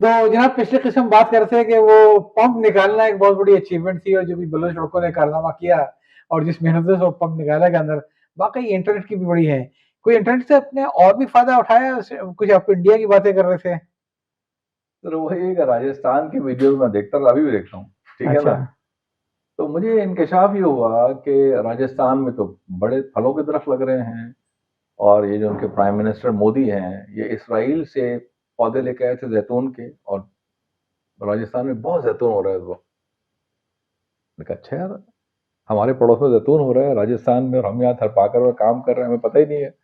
तो जनाब पिछले किस्म हम बात कर रहे थे कि वो पंप निकालना एक बहुत बड़ी अचीवमेंट थी और जो भी बलोच लड़कों ने कारनामा किया और जिस मेहनत से वो पंप निकाला गया अंदर, वाकई इंटरनेट की भी बड़ी है। कोई इंटरनेट से अपने और भी फायदा उठाया? कुछ आप इंडिया की बातें कर रहे थे। सर वही एक राजस्थान की वीडियोस में देखता था, अभी भी देखता हूँ, ठीक है अच्छा। ना। तो मुझे इंकशाफ ये हुआ कि राजस्थान में तो बड़े फलों के दरख्त लग रहे हैं, और ये जो उनके प्राइम मिनिस्टर मोदी हैं, ये इसराइल से पौधे लेके आए थे जैतून के, और राजस्थान में बहुत जैतून हो रहा है इस वक्त। मैंने कहा अच्छा यार, हमारे पड़ोस में जैतून हो रहा है राजस्थान में, और हम यहाँ थरपाकर में काम कर रहे हैं, हमें पता ही नहीं है।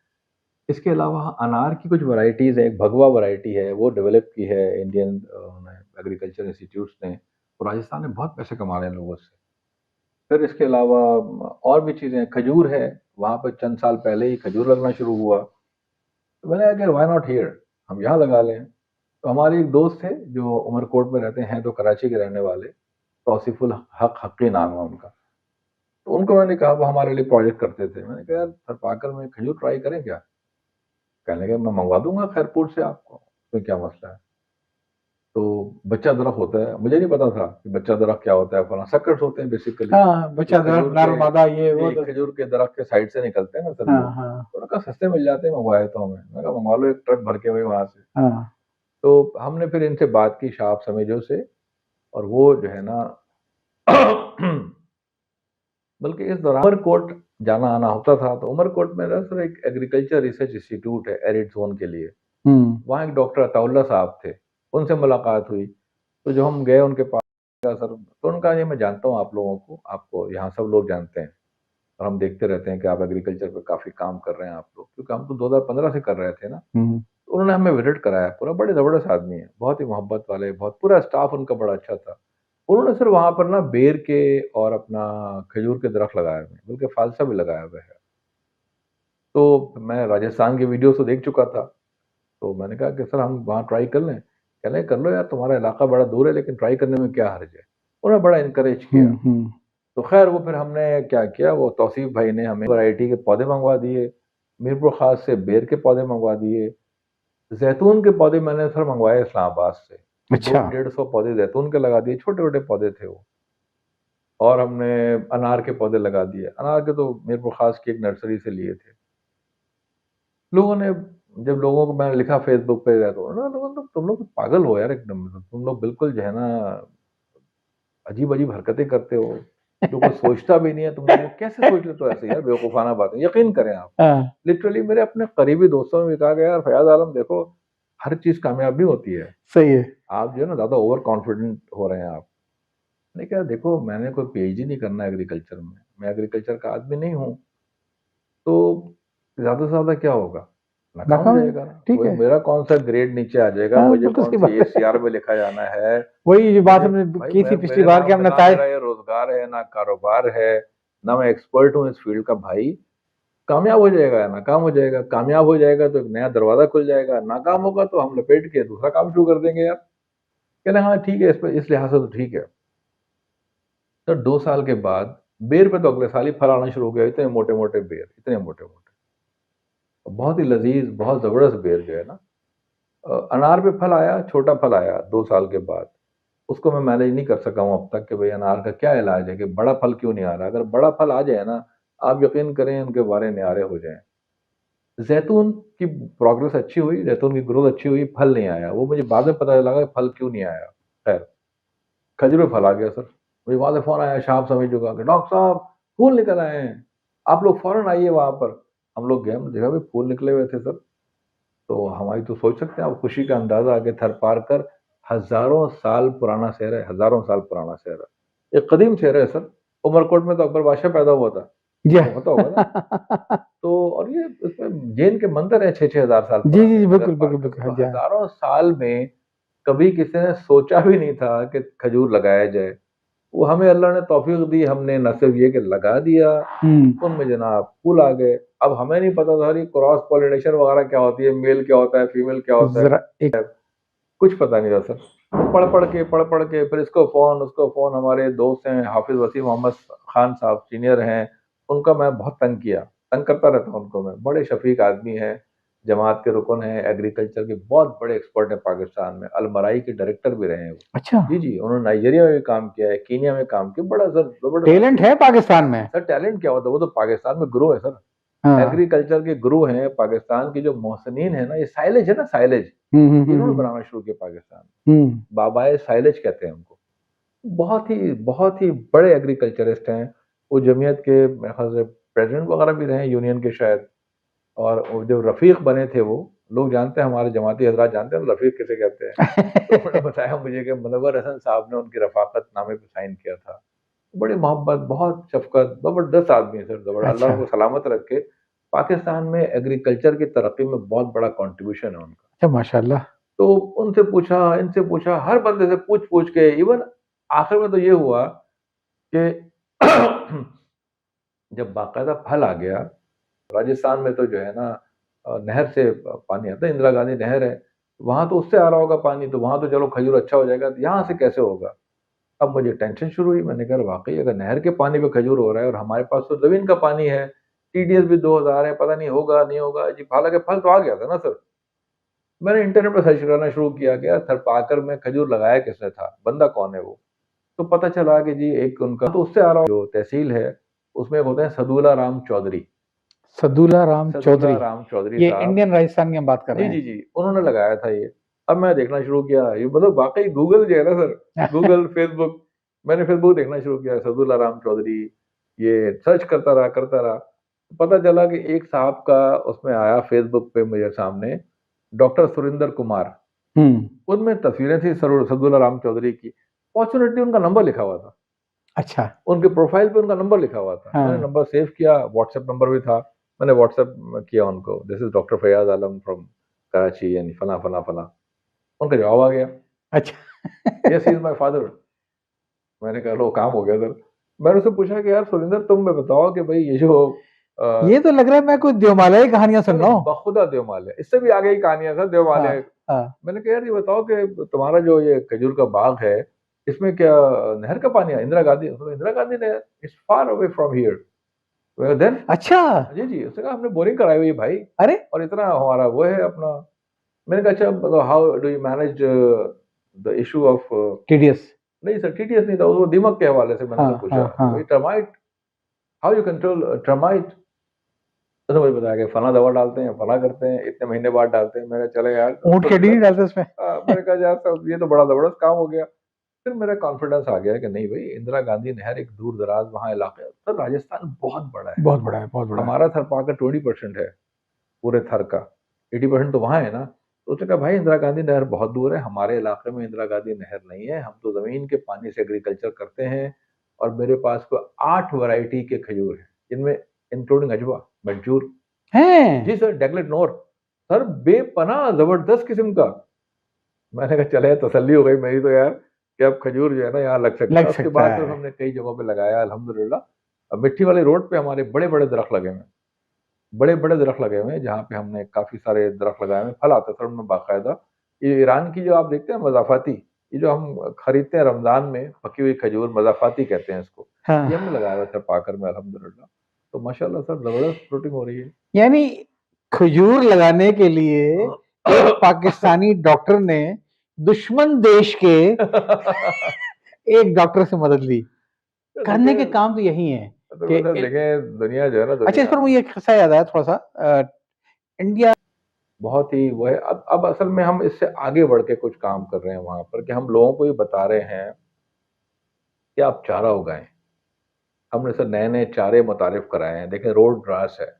इसके अलावा अनार की कुछ वैरायटीज है, एक भगवा वैरायटी है, वो डेवलप की है इंडियन एग्रीकल्चर इंस्टीट्यूट्स ने, और राजस्थान में बहुत पैसे कमा रहे हैं लोगों से। फिर इसके अलावा और भी चीज़ें हैं, खजूर है, वहाँ पर चंद साल पहले ही खजूर लगना शुरू हुआ। तो मैंने कहा वाई नॉट हियर, हम यहाँ लगा लें। तो हमारे एक दोस्त थे जो उमरकोट में रहते हैं, तो कराची के रहने वाले, तौसीफुल हक हक्की नाम है उनका। तो उनको मैंने कहा, वो हमारे लिए प्रोजेक्ट करते थे, मैंने कहा यार थरपाकर में खजूर ट्राई करें क्या। कहने लगे मैं मंगवा दूंगा खैरपुर से आपको, उसमें क्या मसला है। तो बच्चा दरख्त होता है, मुझे नहीं पता था कि बच्चा दरख्त क्या होता है, फला सकर्स होते हैं बेसिकली, हाँ, जो बच्चा दरख्त खजूर नर के, मादा ये वो जी तो। खजूर के दरख्त के साइड से निकलते हैं ना सर हाँ वो। हाँ तो उनका सस्ते मिल जाते हैं, मंगवाए तो हमें, मैं कहा मंगवा लो एक ट्रक भर के भाई वहां से। हाँ। तो हमने फिर इनसे बात की शाप समेजों से, और वो जो है ना बल्कि इस दौरान उमरकोट जाना आना होता था, तो उमरकोट में ना सर एक एग्रीकल्चर रिसर्च इंस्टीट्यूट है एरिड जोन के लिए, हम्म। वहाँ एक डॉक्टर अताउल्ला साहब थे, उनसे मुलाकात हुई। तो जब हम गए उनके पास, कहा, सर, तो उनका ये मैं जानता हूँ आप लोगों को, आपको यहाँ सब लोग जानते हैं, और हम देखते रहते हैं कि आप एग्रीकल्चर पे काफ़ी काम कर रहे हैं आप लोग, क्योंकि हम तो 2015 से कर रहे थे ना। हम्म। तो उन्होंने हमें विजिट कराया, पूरा बड़े ज़बरदस्त आदमी है, बहुत ही मोहब्बत वाले, बहुत पूरा स्टाफ उनका बड़ा अच्छा था। उन्होंने सर वहाँ पर ना बेर के और अपना खजूर के दरख्त लगाए हुए हैं, बल्कि फालसा भी लगाया हुआ है। तो मैं राजस्थान की वीडियो तो देख चुका था, तो मैंने कहा कि सर हम वहाँ ट्राई कर लें। कह रहे कर लो यार, तुम्हारा इलाका बड़ा दूर है, लेकिन ट्राई करने में क्या हर्ज है। उन्होंने बड़ा इनकरेज किया। हम्म। तो खैर वो फिर हमने क्या किया, वो तौसीफ भाई ने हमें वैरायटी के पौधे मंगवा दिए, मीरपुर खास से बेर के पौधे मंगवा दिए। जैतून के पौधे मैंने सर मंगवाए इस्लामाबाद से, दो अच्छा। 150 पौधे जैतून के लगा दिए, छोटे छोटे पौधे थे वो। और हमने अनार के पौधे लगा दिए, अनार के तो मीरपुर खास की एक नर्सरी से लिए थे। लोगों ने, जब लोगों को मैंने लिखा फेसबुक पे गया, तो उन्होंने लोगों ने, तुम लोग तो पागल हो यार एकदम, तुम लोग बिल्कुल जो है ना अजीब अजीब हरकतें करते हो, जो कोई सोचता भी नहीं है, तुम लोग कैसे सोच लेते हो ऐसे यार, बेवकूफाना बात है, यकीन करें आप। हाँ। लिटरली मेरे अपने करीबी दोस्तों ने भी कहा कि यार फयाज आलम देखो, हर चीज कामयाब नहीं होती है, सही है। आप जो है ना ज्यादा ओवर कॉन्फिडेंट हो रहे हैं आप। मैंने कहा देखो, मैंने कोई पीएचडी नहीं करना एग्रीकल्चर में, मैं एग्रीकल्चर का आदमी नहीं हूँ, तो ज्यादा से ज्यादा क्या होगा, नाकाम हो नाकाम है। जाएगा। ठीक कोई है। मेरा कौन सा ग्रेड नीचे आ जाएगा, हाँ, मुझे बिल्कुल कौन सही सी बात है। एसीआर में लिखा जाना है। वही जो बात मुझे हमने भाई, की मैं थी पिछली मेरे बार कि नाम पे हमने ना ताज। मेरा ये रोजगार है, ना कारोबार है, ना मैं एक्सपर्ट हूँ इस फील्ड का भाई। कामयाब हो जाएगा या नाकाम हो जाएगा, कामयाब हो जाएगा तो एक नया दरवाजा खुल जाएगा, नाकाम होगा तो हम लपेट के दूसरा काम शुरू कर देंगे यार। कहना हाँ ठीक है, इस पे इस लिहाज से तो ठीक है। तो 2 साल के बाद बेर पे तो अगले साल ही फल आना शुरू हो गया, इतने मोटे मोटे बेर, इतने मोटे मोटे, बहुत ही लजीज, बहुत जबरदस्त बेर जो है ना। अनार पे फल आया, छोटा फल आया 2 साल के बाद। उसको मैं मैनेज नहीं कर सका हूँ अब तक कि भाई अनार का क्या इलाज है, कि बड़ा फल क्यों नहीं आ रहा। अगर बड़ा फल आ जाए ना, आप यकीन करें उनके बारे न्यारे हो जाएं। जैतून की प्रोग्रेस अच्छी हुई, जैतून की ग्रोथ अच्छी हुई, फल नहीं आया, वो मुझे बाद में पता लगा फल क्यों नहीं आया। खैर, खजूर में फल आ गया सर। मुझे वहां से फोन आया शाम समय जो कि डॉक्टर साहब फूल निकल आए हैं, आप लोग फौरन आइए वहां पर। हम लोग गए, हमने देखा भाई फूल निकले हुए थे सर। तो हमारी तो सोच सकते हैं आप खुशी का अंदाजा आगे, थर पार कर, हजारों साल पुराना शहर है, हजारों साल पुराना शहर है, एक कदीम शहर है सर। उमरकोट में तो अकबर बादशाह पैदा हुआ था, जी। आपको पता होगा ना। तो और ये इसमें जैन के मंदिर है 6-6 हजार साल जी जी पुराने, जी, नगर बिल्कुल बिल्कुल पार्क में। बिल्कुल, हाँ तो जी, हाँ। हजारों साल में कभी किसी ने सोचा भी नहीं था कि खजूर लगाया जाए। वो हमें अल्लाह ने तौफीक दी, हमने न सिर्फ ये कि लगा दिया, हम्म। उनमें जनाब फूल आ गए। अब हमें नहीं पता था ये क्रॉस पॉलिनेशन वगैरह क्या होती है, मेल क्या होता है, फीमेल क्या होता है, जरा एक। कुछ पता नहीं था सर। तो पढ़ पढ़ के फिर इसको फोन उसको फोन, हमारे दोस्त हैं हाफिज वसीम मोहम्मद खान साहब सीनियर हैं, उनका मैं बहुत तंग किया, तंग करता रहता हूं उनको मैं, बड़े शफीक आदमी हैं। जमात के रुकन हैं, एग्रीकल्चर के बहुत बड़े एक्सपर्ट हैं पाकिस्तान में, अलमराई के डायरेक्टर भी रहे हैं वो। अच्छा, जी, जी, उन्होंने नाइजीरिया में भी काम किया है, कीनिया में काम किया, बड़ा ज़बरदस्त टैलेंट है पाकिस्तान में। सर टैलेंट क्या होता है, वो तो पाकिस्तान में गुरु है सर। हाँ। एग्रीकल्चर के गुरु हैं, पाकिस्तान की जो मोहसिनीन है ना, ये साइलेज है ना साइलेज, इन्होंने बनाना शुरू किया पाकिस्तान में। बाबाए साइलेज कहते हैं उनको। बहुत ही बड़े एग्रीकल्चरिस्ट हैं। वो जमीयत के मेरे ख्याल से प्रेसिडेंट वगैरह भी रहे हैं यूनियन के शायद। और वो जो रफ़ीक बने थे वो, लोग जानते हैं, हमारे जमाती हज़रात जानते हैं रफ़ीक किसे कहते हैं। तो उन्होंने बताया मुझे कि मुनव्वर हसन साहब ने उनकी रफ़ाकत नामे पे साइन किया था। बड़ी मोहब्बत, बहुत शफ़क़त, ज़बरदस्त आदमी है सर, अल्लाह अच्छा, उनको सलामत रखे। पाकिस्तान में एग्रीकल्चर की तरक्की में बहुत बड़ा कंट्रीब्यूशन है उनका। अच्छा माशाल्लाह। तो उनसे पूछा, इनसे पूछा, हर बंदे से पूछ-पूछ के इवन आखिर में तो ये हुआ कि जब बाकायदा फल आ गया, राजस्थान में तो जो है ना नहर से पानी आता है, इंदिरा गांधी नहर है, वहाँ तो उससे आ रहा होगा पानी, तो वहाँ तो चलो खजूर अच्छा हो जाएगा, तो यहाँ से कैसे होगा? अब मुझे टेंशन शुरू हुई, मैंने कहा वाक़ई अगर नहर के पानी पे खजूर हो रहा है और हमारे पास तो ज़मीन का पानी है, टीडीएस भी 2000 है, पता नहीं होगा, नहीं होगा जी, हालाँकि फल तो आ गया था ना सर। मैंने इंटरनेट पे सर्च करना शुरू किया कि यार थरपाकर में खजूर लगाया किसने था? बंदा कौन है वो? तो पता चला कि जी एक उनका तो उससे आ रहा जो तहसील है, उसमें एक होते हैं सदुल्ला राम चौधरी। सदुल्ला राम सदुल्ला चौधरी, राम चौधरी ये साहब, इंडियन राजस्थान की हम बात कर जी, रहे जी, हैं। जी, उन्होंने लगाया था ये। अब मैं देखना शुरू किया, ये मतलब वाक़ई गूगल जो है ना सर, गूगल, फ़ेसबुक, मैंने फ़ेसबुक देखना शुरू किया, सदुल्ला राम चौधरी, ये सर्च करता रहा। पता चला कि एक साहब का उसमें आया फ़ेसबुक पे मेरे सामने, डॉक्टर सुरिंदर कुमार, हुँ, उनमें तस्वीरें थी सदुल्ला राम चौधरी की। फॉर्च्यूनेटली उनका नंबर लिखा हुआ था। अच्छा, उनके प्रोफ़ाइल पे उनका नंबर लिखा हुआ था। मैंने हाँ, नंबर सेव किया, व्हाट्सएप नंबर भी था। मैंने व्हाट्सएप किया उनको, this is doctor Faiyaz Alam from Karachi यानी फलाँ, फलाँ, फलाँ। उनका जवाब आ गया, अच्छा। Yes he is my father. मैंने कहा लो काम हो गया सर। मैंने उससे पूछा कि यार सुरिंदर तुम मैं बताओ कि भई ये जो ये तो लग रहा है मैं कोई देवमाला की कहानियाँ सुन सर रहा हूँ। बखुदा देवमाल्या, इससे भी आगे की कहानी है सर हाँ, देवमाल्या। हाँ। मैंने कहा यार ये बताओ कि तुम्हारा जो ये खजूर का बाग है, इसमें क्या नहर का पानी है? Indira Gandhi Indira Gandhi Nahar is far away from here. Then अच्छा! जी, जी, उसने कहा हमने बोरिंग कराई हुई है भाई अरे! और इतना हमारा वो है अपना। मैंने कहा अच्छा मतलब how do you manage the issue of TDS. नहीं सर टीटीएस नहीं था, वो दीमक के हवाले से मैंने हाँ, उनसे पूछा, हाँ, भाई हाँ। Termite how you control termite? उसने मुझे बताया कि फलाँ दवा डालते हैं, फलाँ करते हैं, इतने महीने बाद डालते हैं। मैंने कहा चलो यार ऊँट की हड्डी नहीं डालते उसमें? मैंने कहा यार साहब ये तो बड़ा ज़बरदस्त काम हो गया। फिर मेरा कॉन्फिडेंस आ गया कि नहीं भई इंदिरा गांधी नहर एक दूर-दराज वहाँ इलाका है। सर राजस्थान बहुत बड़ा है। बहुत बड़ा है, बहुत बड़ा है। हमारा थरपाकर 20% है, पूरे थर का। 80% तो वहाँ है ना। तो उसने कहा भाई इंदिरा गांधी नहर बहुत दूर है, हमारे इलाके में इंदिरा गांधी नहर नहीं है, हम तो ज़मीन के पानी से एग्रीकल्चर करते हैं और मेरे पास को 8 वैरायटी के खजूर हैं, जिनमें इंक्लूडिंग अजवा, मंजूर हैं? जी सर, डेगलेट नोर सर बेपनाह ज़बरदस्त किस्म का। मैंने कहा चले तसल्ली हो गई मेरी तो यार, कि अब खजूर जो है ना यहाँ लग सकता लग है। उसके सकता बाद फिर है। हमने कई जगहों पे लगाया अल्हम्दुलिल्लाह। मिट्टी वाली रोड पे हमारे बड़े-बड़े दरख्त लगे हुए हैं। बड़े-बड़े दरख्त लगे हुए हैं, जहाँ पे हमने काफ़ी सारे दरख्त लगाए हुए हैं, फल आता है सर उनमें बाकायदा। ये ईरान की जो आप देखते हैं मज़ाफ़ाती, ये जो हम खरीदते हैं रमज़ान में पकी हुई खजूर मज़ाफ़ाती कहते हैं इसको। ये हाँ, हमने लगाया हुआ है सर पाकर में अल्हम्दुलिल्लाह। तो माशाअल्लाह सर ज़बरदस्त फ्रूटिंग हो रही है। यानी खजूर लगाने के लिए एक पाकिस्तानी डॉक्टर ने दुश्मन देश के एक डॉक्टर से मदद ली। तो करने के देखिए काम तो यही है कि सर देखें दुनिया जो है ना अच्छा इस दुनिया पर मुझे एक किस्सा याद आया थोड़ा-सा इंडिया बहुत ही वो है। अब असल में हम इससे आगे बढ़ के कुछ काम कर रहे हैं वहाँ पर कि हम लोगों को ये बता रहे हैं कि आप चारा उगाएँ। हमने सर नए-नए चारे मुतारिफ़ कराए हैं। देखें रोड ग्रास है,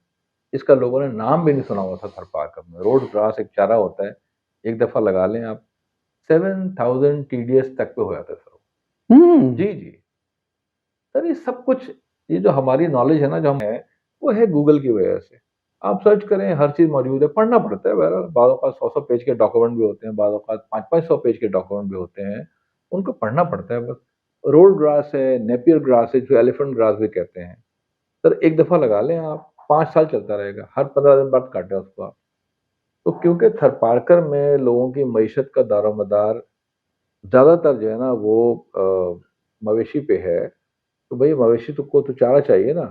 इसका लोगों ने नाम भी नहीं सुना हुआ था थरपारकर में। रोड ग्रास एक चारा होता है, एक दफ़ा लगा लें आप 7000 टीडीएस तक पे हो जाता है सर वो। हुँ, जी, जी। सर ये सब कुछ ये जो हमारी नॉलेज है ना जो हम है, वो है गूगल की वजह से। आप सर्च करें हर चीज़ मौजूद है, पढ़ना पड़ता है बहरहाल बाज़ औक़ात 100-100 पेज के डॉक्यूमेंट भी होते हैं, बाज़ औक़ात 5-5 100 पेज के डॉक्यूमेंट भी होते हैं, उनको पढ़ना पड़ता है बस। रोड ग्रास है, नेपियर ग्रास है, जो एलिफेंट ग्रास भी कहते हैं। सर एक दफ़ा लगा लें आप, 5 साल चलता रहेगा, हर 15 दिन बाद काटें उसको आप। तो क्योंकि थरपारकर में लोगों की मईशत का दारोमदार ज़्यादातर जो है ना वो मवेशी पे है, तो भई मवेशी तो को तो चारा चाहिए ना।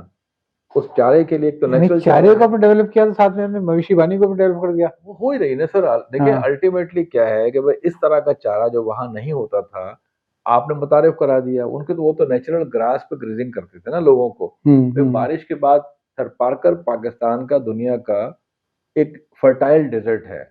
उस चारे के लिए एक तो यानी नेचुरल चारे चारा को है, आपने डेवलप किया तो साथ में आपने मवेशी वानी को भी डेवलप कर दिया। वो हो ही रही ना सर। देखिए हाँ। अल्टीमेटली क्या है कि भाई इस तरह का चारा जो वहां नहीं होता था, आपने मुतारिफ करा दिया उनके, तो वो तो नेचुरल ग्रास पे ग्रेजिंग करते थे ना लोगों को। फिर हम्म। बारिश के बाद थरपारकर पाकिस्तान का दुनिया का एक फर्टाइल डेजर्ट है।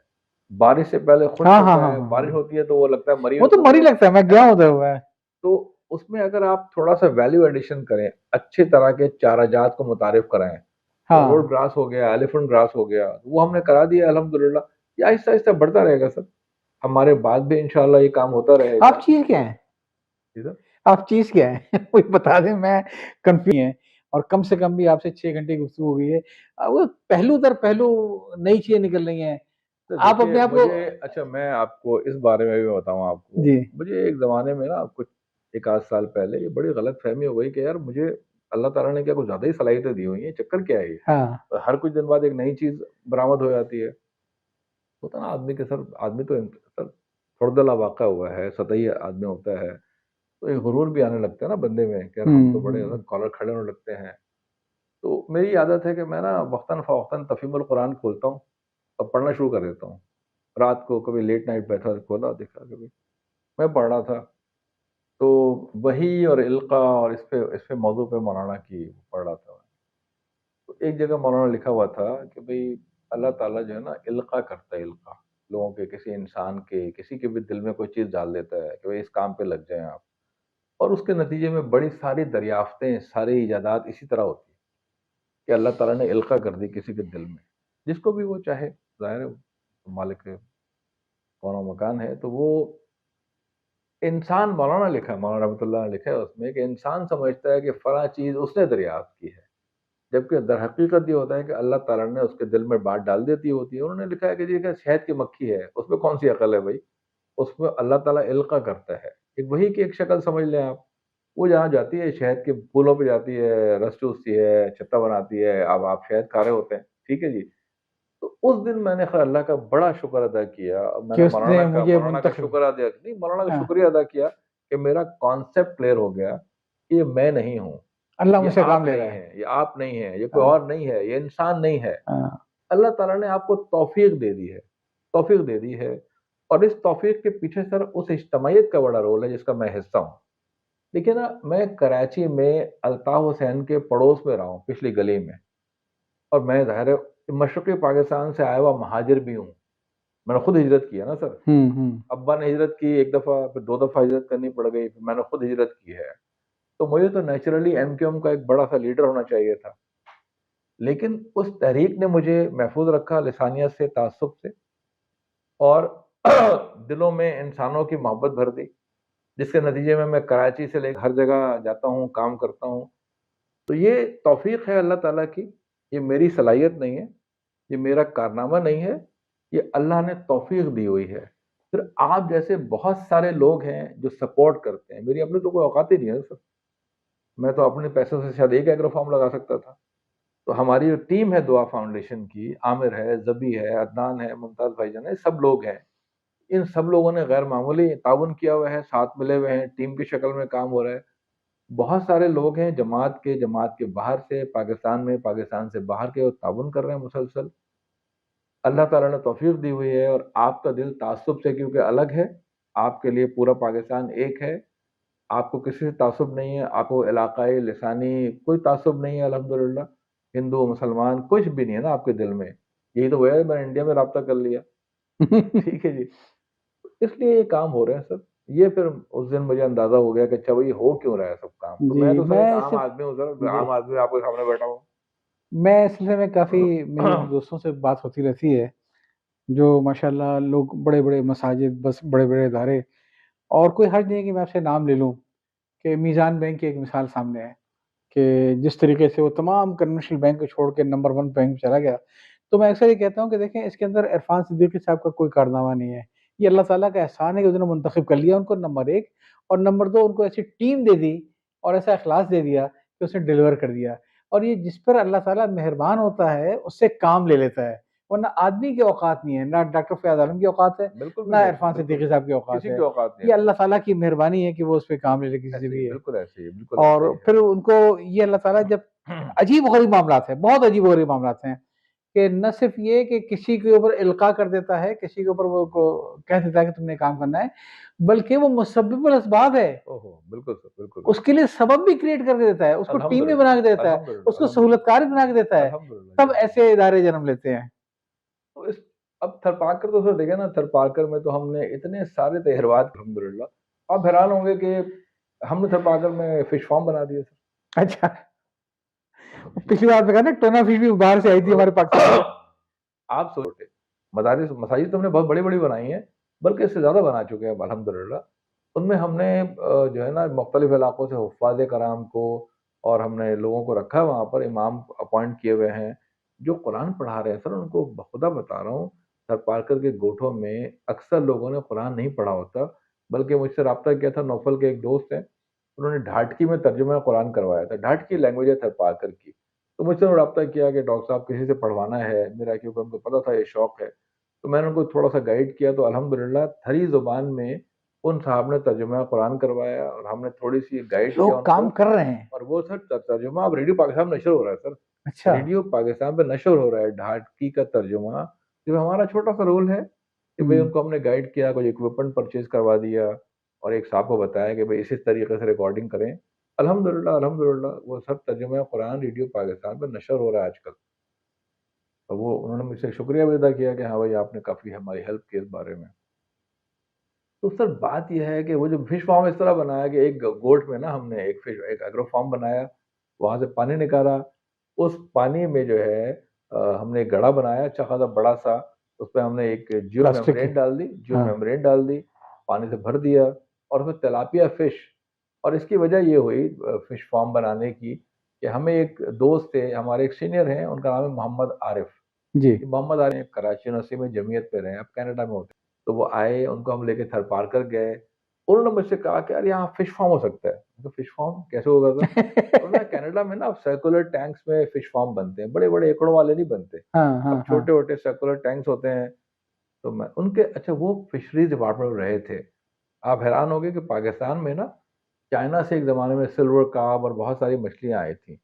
बारिश से पहले खुश्क हाँ हाँ होता हाँ है, हाँ बारिश हाँ। होती है तो वो लगता है वो मरीनों तो को मरी वो, लगता है, मैं है गया ना। उधर हुआ है। तो उसमें अगर आप थोड़ा सा वैल्यू एडिशन करें, अच्छे तरह के चारा जात को मुतारिफ कराएं, तो रोड हाँ। ग्रास हो गया, एलिफेंट ग्रास हो गया, वो हमने करा दिया अल्हम्दुलिल्लाह। ये आहिस्ता आहिस्ता बढ़ता रहेगा सर, हमारे बाद भी इंशाल्लाह ये काम होता रहेगा। आप चीज क्या है? इधर आप चीज क्या है? कोई बता दें, मैं कंफ्यूज है। और कम से कम भी आपसे 6 घंटे की गुफ्तगू हो गई है। वो पहलू दर पहलू नई चीजें निकल रही हैं। तो आप देखिए अपने आप को। मुझे, अच्छा मैं आपको इस बारे में भी बताऊं आपको, जी। मुझे एक ज़माने में ना कुछ एक आध साल पहले ये बड़ी गलत फहमी हो गई कि यार मुझे अल्लाह ताला ने क्या कुछ ज़्यादा ही सलाहियतें दी हुई हैं, चक्कर क्या है ये? हाँ। हर कुछ दिन बाद एक नई चीज़ बरामद हो जाती है। होता ना आदमी के सर, आदमी तो सर फुर्दला वाक़ा हुआ है, सतही आदमी होता है, तो एक गुरूर भी आने लगता है ना बंदे में कि यार हम तो बड़े हम्म। कॉलर खड़े होने लगते हैं। तो मेरी आदत है कि मैं ना वक्तन-फ़वक्तन तफ़हीमुल कुरान खोलता हूँ और पढ़ना शुरू कर देता हूँ। रात को कभी लेट नाइट बैठा खोला देखा, कभी मैं पढ़ रहा था, तो वही और इल्का और इस पे मौज़ू पे मौलाना की पढ़ रहा था। तो एक जगह मौलाना लिखा हुआ था कि भई अल्लाह ताला जो है ना इल्का करता है, इल्का। लोगों के, किसी इंसान के, किसी के भी दिल में कोई चीज़ डाल देता है कि भई इस काम पे लग जाएँ आप। और उसके नतीजे में बड़ी सारी दरियाफ़तें, सारी इजादात इसी तरह होती हैं कि अल्लाह ताला ने इल्का कर दी किसी के दिल में। जिसको भी वो चाहे, ज़ाहिर है मालिक कौनो मकान है, तो वो इंसान, मौलाना लिखा है, मौलाना रहमतुल्लाह ने लिखा है उसमें कि इंसान समझता है कि फलाँ चीज़ उसने दरियाफ़्त की है। जबकि दरहकीकत ये होता है कि अल्लाह ताला ने उसके दिल में बात डाल देती होती है। उन्होंने लिखा है कि देखिए शहद की मक्खी है, उसमें कौन-सी अकल है भई? उसमें अल्लाह ताला इल्का करता है। एक वही की एक शक्ल समझ लें आप। वो जहाँ जाती है शहद के फूलों पे जाती है, रस चूसती है, छत्ता बनाती है, अब आप शहद खा रहे होते हैं, ठीक है जी। तो उस दिन मैंने खैर अल्लाह का बड़ा शुक्र अदा किया। और कि मैंने उसने मुझे मौलाना का मुंतखब। शुक्र अदा नहीं, मौलाना का हाँ। शुक्रिया अदा किया कि मेरा कॉन्सेप्ट क्लियर हो गया कि ये मैं नहीं हूँ, अल्लाह ये मुझसे आप काम ले नहीं रहा है। हैं, ये आप नहीं हैं, ये कोई हाँ। और नहीं है, ये इंसान नहीं है। हाँ। अल्लाह ताला ने आपको तौफ़ीक दे दी है, तौफ़ीक दे दी है। और इस तौफ़ीक के पीछे सर उस इज्तमाइयत का बड़ा रोल है जिसका मैं हिस्सा हूँ। देखिए ना, मैं कराची में अल्ताफ़ हुसैन के पड़ोस में रहा हूँ, पिछली गली में। और मैं ज़ाहिर है मशरक़ी पाकिस्तान से आया हुआ महाजिर भी हूँ। मैंने खुद हिजरत की है ना सर। हम्म। अब्बा ने हिजरत की 1 दफ़ा, फिर 2 दफ़ा हिजरत करनी पड़ गई, फिर मैंने खुद हिजरत की है। तो मुझे तो नेचुरली एमक्यूएम का एक बड़ा-सा लीडर होना चाहिए था। लेकिन उस तहरीक ने मुझे महफ़ूज़ रखा लिसानियत से, तअस्सुब से, और दिलों में इंसानों की मोहब्बत भर दी, जिसके नतीजे में मैं कराची से लेकर हर जगह जाता हूँ, काम करता हूँ। तो ये तौफ़ीक है अल्लाह ताला की, ये मेरी सलाहियत नहीं है, ये मेरा कारनामा नहीं है, ये अल्लाह ने तौफ़ीक दी हुई है। फिर आप जैसे बहुत सारे लोग हैं जो सपोर्ट करते हैं, मेरी अपनी तो कोई औकात ही नहीं है सर। मैं तो अपने पैसों से शायद 1 एग्रो फार्म लगा सकता था। तो हमारी जो टीम है दुआ फाउंडेशन की, आमिर है, ज़बी है, अदनान है, मुमताज़ भाईजान है, सब लोग हैं। इन सब लोगों ने गैर मामूली ताउन किया हुआ है, साथ मिले हुए हैं, टीम की शक्ल में काम हो रहा है। बहुत सारे लोग हैं जमात के बाहर से, पाकिस्तान में, पाकिस्तान से बाहर के, वो ताउन कर रहे हैं मुसलसल। अल्लाह ताला ने तौफ़ीक दी हुई है और आपका दिल ताज्जुब से क्योंकि अलग है, आपके लिए पूरा पाकिस्तान एक है, आपको किसी से ताज्जुब नहीं है, आपको इलाक़ाई, लिसानी कोई ताज्जुब नहीं है अल्हम्दुलिल्लाह। हिंदू, मुसलमान कुछ भी नहीं है ना आपके दिल में। यही तो हुआ है मैंने इंडिया में राब्ता कर लिया, ठीक है जी। इसलिए ये काम हो रहे हैं सर। ये फिर उस दिन मुझे अंदाज़ा हो गया कि अच्छा भई हो क्यों रहा है सब काम। तो मैं जी, तो सर एक मैं आम सिर्फ। आदमी हूँ सर, जी, आम आदमी आपके सामने बैठा हूँ। मैं इस सिलसिले में काफ़ी मेरी दोस्तों से बात होती रहती है, जो माशाल्लाह लोग बड़े-बड़े मसाजिद, बस बड़े-बड़े इदारे, और कोई हर्ज नहीं है कि मैं आपसे नाम ले लूँ, कि मीज़ान बैंक की एक मिसाल सामने है, कि जिस तरीके से वो तमाम कमर्शियल बैंक को छोड़ के नंबर 1 बैंक में चला गया। तो मैं अक्सर ये कहता हूँ कि देखें, इसके अंदर इरफ़ान सिद्दीकी साहब का कोई कारनामा नहीं है। ये अल्लाह ताला का एहसान है कि उसने मुंतखब कर लिया उनको नंबर 1, और नंबर 2 उनको ऐसी टीम दे दी और ऐसा इखलास दे दिया कि उसने डिलीवर कर दिया। और ये जिस पर अल्लाह ताला मेहरबान होता है, उससे काम ले लेता है। वरना आदमी की औकात नहीं है, ना डॉक्टर फ़याज़ आलम की औकात है, बिल्कुल भी ना नहीं सर, इरफ़ान बिल्कुल सिद्दीकी भी नहीं। साहब की औकात किसी है। की औकात नहीं ये है सर। अल्लाह ताला की मेहरबानी है कि वो उस पे काम ले ले किसी से ऐसे ही, भी है। बिल्कुल ऐसे ही, बिल्कुल ऐसे ही और है। फिर उनको ये अल्लाह ताला जब अजीब-ओ-गरीब मामलात हैं, बहुत अजीब-ओ-गरीब मामलात हैं, कि न सिर्फ़ ये कि किसी के ऊपर इल्क़ा कर देता है, किसी के ऊपर वो को कह देता है कि तुमने काम करना है, बल्कि वो मुसब्बिबुल असबाब है। ओहो! बिल्कुल सर, बिल्कुल, उसके बिल्कुल। लिए सबब भी क्रिएट करके देता है, उसको टीम भी बना अल्हम्दुलिल्लाह, के देता है, अल्हम्दुलिल्लाह, उसको अल्हम्दुलिल्लाह, सहूलतकार भी बना के देता है, अल्हम्दुलिल्लाह, जी, तब जी। ऐसे इदारे जन्म लेते हैं। तो इस अब थरपारकर तो सर देखिए ना, थरपारकर में तो हमने इतने सारे तजर्बात अल्हम्दुलिल्लाह, आप हैरान होंगे कि हमने थरपारकर में फिश फार्म बना दिया सर। अच्छा, पिछली बार आपने कहा ना टोना फिश भी बाहर से आई थी हमारे पाकिस्तान में। आप सोचे, मदारिस मसाजिद तो हमने बहुत बड़ी-बड़ी बनाई हैं, बल्कि इससे ज़्यादा बना चुके हैं अब अल्हम्दुलिल्लाह। उनमें हमने जो है ना मुख्तलिफ इलाकों से हुफ़्फ़ाज़ कराम को और हमने लोगों को रखा है वहाँ पर, इमाम अपॉइंट किए हुए हैं, जो कुरान पढ़ा रहे हैं सर उनको बखुदा बता रहा हूँ, थरपारकर के गोठों में अक्सर लोगों ने कुरान नहीं पढ़ा होता, बल्कि मुझसे राब्ता किया था नौफल के एक दोस्त हैं, उन्होंने ढाटकी में तर्जुमा कुरान करवाया था, ढाटकी लैंग्वेज है थरपारकर की। तो मुझसे उन्होंने राब्ता किया कि डॉक्टर साहब किसी से पढ़वाना है मेरा, क्योंकि उनको पता था ये शौक है। तो मैंने उनको थोड़ा-सा गाइड किया तो अल्हम्दुलिल्लाह थरी ज़ुबान में उन साहब ने तर्जुमा कुरान करवाया और हमने थोड़ी-सी गाइड किया लोग उनको। काम कर रहे हैं। और वो सर तर्जुमा अब रेडियो पाकिस्तान में नशर हो रहा है सर। अच्छा, रेडियो पाकिस्तान पे नशर हो रहा है ढाटकी का तर्जुमा। जो हमारा छोटा-सा रोल है कि भई हुँ, उनको हमने गाइड किया, कुछ इक्विपमेंट परचेज़ करवा दिया और एक साहब को बताया कि भई इस तरीके से रिकॉर्डिंग करें। अल्हम्दुलिल्लाह, अल्हम्दुलिल्लाह वो सब तर्जुमा कुरान रेडियो पाकिस्तान पे नशर हो रहा है आजकल। तो वो उन्होंने मुझसे शुक्रिया भी अदा किया कि हाँ भाई आपने काफ़ी हमारी हेल्प की इस बारे में। तो सर बात ये है कि वो जो फिश फार्म इस तरह बनाया कि एक गोट में ना हमने एक एग्रो फार्म बनाया, वहाँ से पानी निकाला, उस पानी में जो है हमने एक घड़ा बनाया अच्छा खासा बड़ा-सा, उसपे हमने एक प्लास्टिक की। जियो हाँ, मेम्ब्रेन डाल दी, पानी से भर दिया और उसमें तिलापिया फिश। और इसकी वजह ये हुई फिश फार्म बनाने की कि हमें एक दोस्त थे, हमारे एक सीनियर हैं, उनका नाम है मोहम्मद आरिफ। जी। ये मोहम्मद आरिफ कराची यूनिवर्सिटी में जमीयत पे रहे हैं, अब कनाडा में होते हैं। तो वो आए, उनको हम लेके थरपारकर गए। उन्होंने मुझसे कहा कि यार यहाँ फिश फार्म हो सकता है। मैंने कहा फिश फार्म कैसे होगा सर? उन्होंने कहा कनाडा में ना सर्कुलर टैंक्स में फिश फार्म बनते हैं, बड़े-बड़े एकड़ों वाले नहीं बनते। हाँ, अब हाँ, हाँ। छोटे-छोटे सर्कुलर टैंक्स होते हैं, तो मैं उनके अच्छा वो फिशरीज़ डिपार्टमेंट में रहे थे। आप हैरान होंगे कि पाकिस्तान में ना चाइना से एक ज़माने में सिल्वर कार्प और बहुत सारी मछलियाँ आई थी।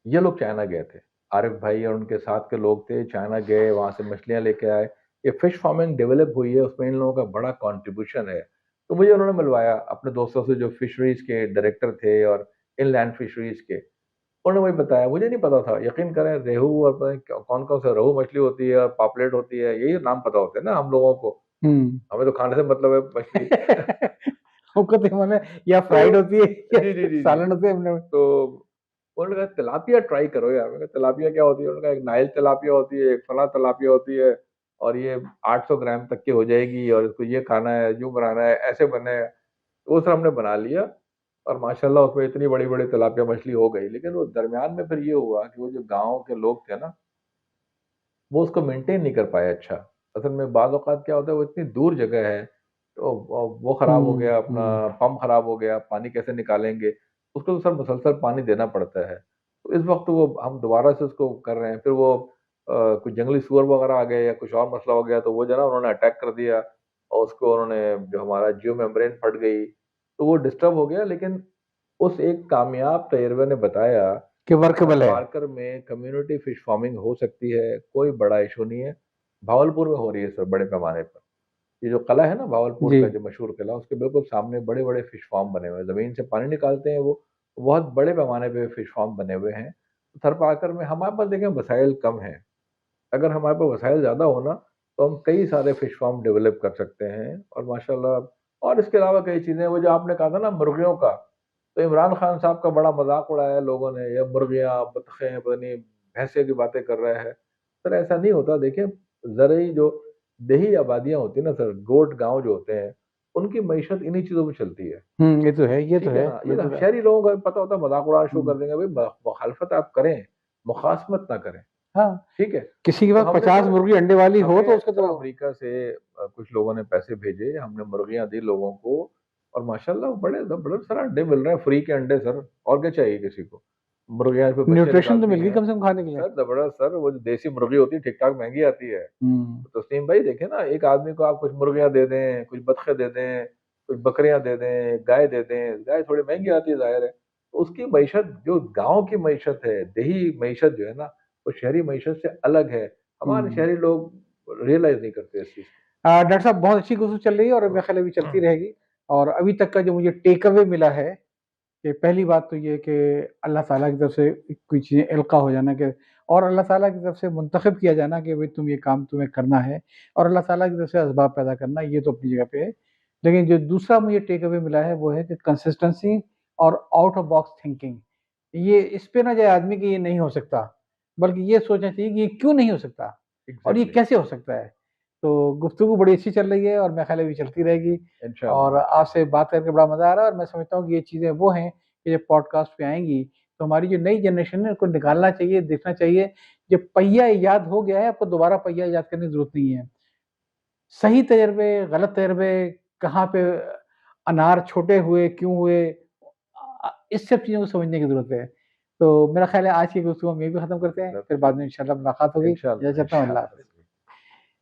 ये लोग चाइना गए थे। आरिफ भाई और उनके साथ के लोग थे, चाइना गए, वहाँ से मछलियाँ लेके आए। ये फिश फार्मिंग डेवलप हुई है, उसमें इन लोगों का बड़ा कंट्रीब्यूशन है। तो मुझे उन्होंने मिलवाया अपने दोस्तों से जो फिशरीज़ के डायरेक्टर थे और इनलैंड फिशरीज़ के। उन्होंने मुझे बताया, मुझे नहीं पता था, यकीन करें रेहू और पता नहीं कौन-कौन सा रोहू मछली होती है और पापलेट होती है, यही नाम पता होते हैं ना हम लोगों को। हुँ। हमें तो खाने से मतलब है मछली। हमको तो माने या तो फ्राइड होती है या जी, जी, जी, जी। सालन होते हैं हमने। तो उन्होंने कहा तिलापिया ट्राई करो यार। मैंने कहा तिलापिया क्या होती है? उन्होंने कहा एक नाइल तिलापिया होती है, एक फलाँ तिलापिया होती है और ये 800 ग्राम तक की हो जाएगी और इसको ये खाना है, यूँ बनाना है, ऐसे बनेगा। तो वो सब हमने बना लिया और माशाल्लाह उसमें इतनी बड़ी-बड़ी तिलापिया मछली हो गई। लेकिन वो दरमियान में फिर ये हुआ कि वो जो गाँव के लोग थे ना, वो उसको मेंटेन नहीं कर पाए अच्छा। असल में बाज़ औक़ात क्या होता है वो इतनी दूर जगह है, तो वो ख़राब हो हुँ, गया, अपना हुँ। पंप ख़राब हो गया, पानी कैसे निकालेंगे? उसको तो सर मुसलसल पानी देना पड़ता है। तो इस वक़्त वो हम दोबारा से उसको कर रहे हैं, फिर वो कुछ जंगली सूअर वग़ैरह आ गए या कुछ और मसला हो गया तो वो जो है ना उन्होंने अटैक कर दिया और उसको उन्होंने जो हमारा जियो मेम्ब्रेन फट गई, तो वो डिस्टर्ब हो गया लेकिन उस एक कामयाब तजुर्बे ने बताया कि कि वर्केबल है। थरपारकर में कम्युनिटी फिश फार्मिंग हो सकती है, कोई बड़ा इश्यू नहीं है। भावलपुर में हो रही है सर बड़े पैमाने पर। ये जो किला है ना भावलपुर जी। का जो मशहूर किला, उसके बिल्कुल सामने बड़े-बड़े फिश फार्म बने हुए हैं। ज़मीन से पानी निकालते हैं वो, बहुत बड़े पैमाने पे फिश फार्म बने हुए हैं। थरपारकर में हमारे पास देखें वसाइल कम हैं। अगर हमारे पास वसाइल ज़्यादा हो ना, तो हम कई सारे फिश फार्म डेवलप कर सकते हैं और माशाल्लाह और इसके अलावा कई चीज़ें वो जो आपने कहा था ना मुर्गियों का, तो इमरान खान साहब का बड़ा मज़ाक उड़ाया लोगों ने, ये मुर्गियाँ, बतखें, पता नहीं भैंसे की बातें कर रहे हैं। सर ऐसा नहीं होता देखिए, ज़रूरी जो देही आबादियाँ होती हैं ना सर, गोट गाँव जो होते हैं, उनकी मईशत इन्हीं चीज़ों पे चलती है। हुँ, ये तो ठीक है है, ना? ये बिल्कुल है। शहरी लोगों को पता होता है मज़ाक उड़ाना शुरू हुँ, कर देंगे, भई मुखालफत आप करें, मुखासमत ना करें, हाँ, ठीक है? किसी के तो पास हमने 50 सर मुर्गी अंडे वाली हो तो हमें उसके सर तो अमेरिका से कुछ लोगों ने पैसे भेजे, हमने मुर्गियाँ दी लोगों को और माशाल्लाह बड़े बड़े सारे अंडे मिल रहे हैं, फ्री के अंडे सर, और क्या चाहिए किसी को? मुर्गियाँ इसमें बच्चे न्यूट्रिशन तो निकालती मिल गई हैं। कम से कम खाने के लिए। सर ज़बरदस्त सर, वो जो देसी मुर्गी होती है ठीक-ठाक महँगी आती है। हुँ, तो तस्लीम भाई देखिए ना, एक आदमी को आप कुछ मुर्गियाँ दे दें, कुछ बतखें दे दें, कुछ बकरियाँ दे दें, गाय दे दें, गाय थोड़ी महँगी आती है ज़ाहिर है। उसकी मईशत जो गाँव की मईशत है, देही मईशत जो है ना, वो शहरी मईशत से अलग है। हमारे हुँ। शहरी लोग रियलाइज़ नहीं करते इस चीज़ को। डॉक्टर साहब बहुत अच्छी गुफ्तगू चल रही है और मेरा ख्याल है अभी चलती रहेगी और अभी तक का जो मुझे टेक अवे मिला है कि पहली बात तो ये कि अल्लाह ताला की तरफ से कोई चीज़ें इल्क़ा हो जाना कि और अल्लाह ताला की तरफ से मुंतखब किया जाना कि भई तुम ये काम तुम्हें करना है और अल्लाह ताला की तरफ से असबाब पैदा करना, ये तो अपनी जगह पे है। लेकिन जो दूसरा मुझे टेक अवे मिला है वो है कि कंसिस्टेंसी और आउट ऑफ बॉक्स थिंकिंग। ये इस पे ना जाए आदमी कि ये नहीं हो सकता, बल्कि ये सोचना चाहिए कि ये क्यों नहीं हो सकता और ये एग्ज़ैक्टली, कैसे हो सकता है? तो गुफ्तगू बड़ी अच्छी चल रही है और मेरा ख्याल है अभी चलती रहेगी और इंशाअल्लाह। आपसे बात करके बड़ा मज़ा आ रहा है और मैं समझता हूँ कि ये चीज़ें वो हैं कि जब पॉडकास्ट पे आएँगी, तो हमारी जो नई जनरेशन है उनको निकालना चाहिए, देखना चाहिए। जब पहिया ईजाद हो गया है, आपको दोबारा पहिया ईजाद करने की ज़रूरत नहीं है। सही तजर्बे, गलत तजर्बे, कहाँ पे अनार छोटे हुए, क्यों हुए? इस सब चीज़ों को समझने की ज़रूरत है। तो मेरा ख्याल है आज की गुफ्तगू हम यहीं पे ख़त्म करते हैं, फिर बाद में इंशाअल्लाह मुलाकात होगी। इजाज़त इंशाअल्लाह, चाहता हूँ, अल्लाह इंशाअल्लाह। हाफ़िज़।